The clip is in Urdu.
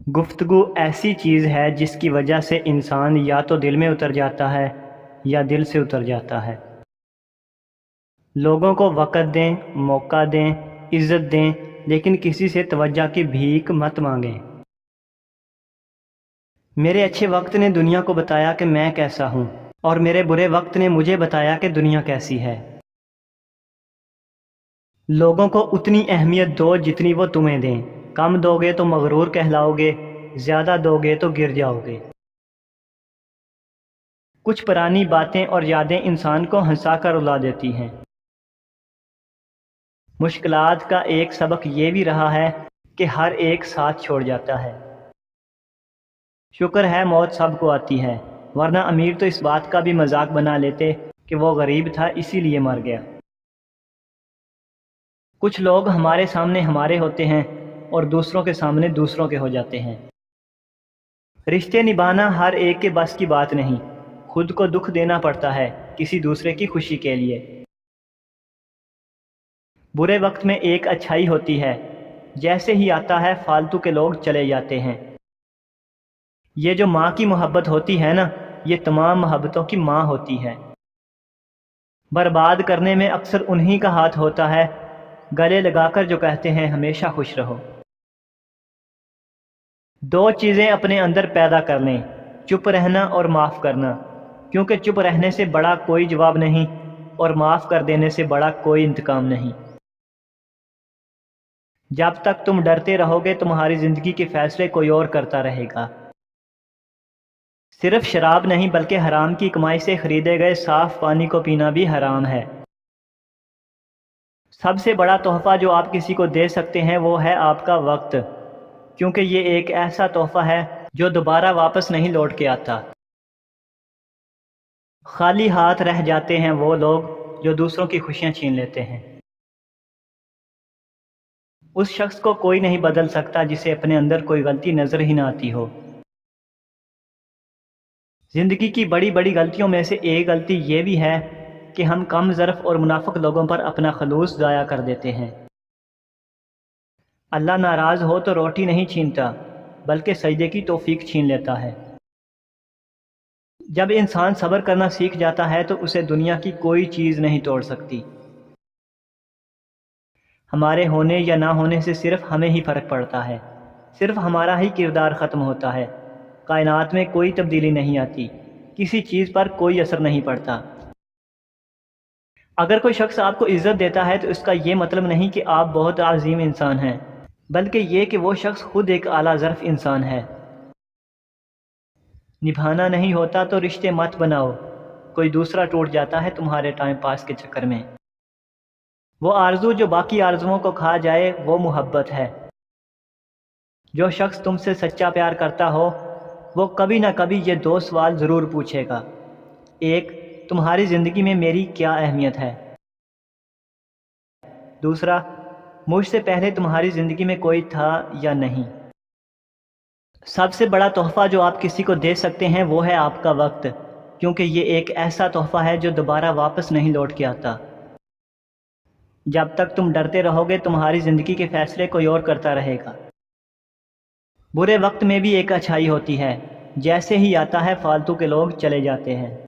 گفتگو ایسی چیز ہے جس کی وجہ سے انسان یا تو دل میں اتر جاتا ہے یا دل سے اتر جاتا ہے۔ لوگوں کو وقت دیں، موقع دیں، عزت دیں، لیکن کسی سے توجہ کی بھیک مت مانگیں۔ میرے اچھے وقت نے دنیا کو بتایا کہ میں کیسا ہوں، اور میرے برے وقت نے مجھے بتایا کہ دنیا کیسی ہے۔ لوگوں کو اتنی اہمیت دو جتنی وہ تمہیں دیں، کم دو گے تو مغرور کہلاؤ گے، زیادہ دو گے تو گر جاؤ گے۔ کچھ پرانی باتیں اور یادیں انسان کو ہنسا کر رلا دیتی ہیں۔ مشکلات کا ایک سبق یہ بھی رہا ہے کہ ہر ایک ساتھ چھوڑ جاتا ہے۔ شکر ہے موت سب کو آتی ہے، ورنہ امیر تو اس بات کا بھی مذاق بنا لیتے کہ وہ غریب تھا اسی لیے مر گیا۔ کچھ لوگ ہمارے سامنے ہمارے ہوتے ہیں اور دوسروں کے سامنے دوسروں کے ہو جاتے ہیں۔ رشتے نبھانا ہر ایک کے بس کی بات نہیں، خود کو دکھ دینا پڑتا ہے کسی دوسرے کی خوشی کے لیے۔ برے وقت میں ایک اچھائی ہوتی ہے، جیسے ہی آتا ہے فالتو کے لوگ چلے جاتے ہیں۔ یہ جو ماں کی محبت ہوتی ہے نا، یہ تمام محبتوں کی ماں ہوتی ہے۔ برباد کرنے میں اکثر انہی کا ہاتھ ہوتا ہے، گلے لگا کر جو کہتے ہیں ہمیشہ خوش رہو۔ دو چیزیں اپنے اندر پیدا کر لیں، چپ رہنا اور معاف کرنا، کیونکہ چپ رہنے سے بڑا کوئی جواب نہیں اور معاف کر دینے سے بڑا کوئی انتقام نہیں۔ جب تک تم ڈرتے رہو گے تمہاری زندگی کے فیصلے کوئی اور کرتا رہے گا۔ صرف شراب نہیں بلکہ حرام کی کمائی سے خریدے گئے صاف پانی کو پینا بھی حرام ہے۔ سب سے بڑا تحفہ جو آپ کسی کو دے سکتے ہیں وہ ہے آپ کا وقت، کیونکہ یہ ایک ایسا تحفہ ہے جو دوبارہ واپس نہیں لوٹ کے آتا۔ خالی ہاتھ رہ جاتے ہیں وہ لوگ جو دوسروں کی خوشیاں چھین لیتے ہیں۔ اس شخص کو کوئی نہیں بدل سکتا جسے اپنے اندر کوئی غلطی نظر ہی نہ آتی ہو۔ زندگی کی بڑی بڑی غلطیوں میں سے ایک غلطی یہ بھی ہے کہ ہم کم ظرف اور منافق لوگوں پر اپنا خلوص ضائع کر دیتے ہیں۔ اللہ ناراض ہو تو روٹی نہیں چھینتا بلکہ سجدے کی توفیق چھین لیتا ہے۔ جب انسان صبر کرنا سیکھ جاتا ہے تو اسے دنیا کی کوئی چیز نہیں توڑ سکتی۔ ہمارے ہونے یا نہ ہونے سے صرف ہمیں ہی فرق پڑتا ہے، صرف ہمارا ہی کردار ختم ہوتا ہے۔ کائنات میں کوئی تبدیلی نہیں آتی، کسی چیز پر کوئی اثر نہیں پڑتا۔ اگر کوئی شخص آپ کو عزت دیتا ہے تو اس کا یہ مطلب نہیں کہ آپ بہت عظیم انسان ہیں، بلکہ یہ کہ وہ شخص خود ایک اعلیٰ ظرف انسان ہے۔ نبھانا نہیں ہوتا تو رشتے مت بناؤ، کوئی دوسرا ٹوٹ جاتا ہے تمہارے ٹائم پاس کے چکر میں۔ وہ آرزو جو باقی آرزوؤں کو کھا جائے وہ محبت ہے۔ جو شخص تم سے سچا پیار کرتا ہو وہ کبھی نہ کبھی یہ دو سوال ضرور پوچھے گا۔ ایک، تمہاری زندگی میں میری کیا اہمیت ہے؟ دوسرا، مجھ سے پہلے تمہاری زندگی میں کوئی تھا یا نہیں؟ سب سے بڑا تحفہ جو آپ کسی کو دے سکتے ہیں وہ ہے آپ کا وقت، کیونکہ یہ ایک ایسا تحفہ ہے جو دوبارہ واپس نہیں لوٹ کے آتا۔ جب تک تم ڈرتے رہو گے تمہاری زندگی کے فیصلے کوئی اور کرتا رہے گا۔ برے وقت میں بھی ایک اچھائی ہوتی ہے، جیسے ہی آتا ہے فالتو کے لوگ چلے جاتے ہیں۔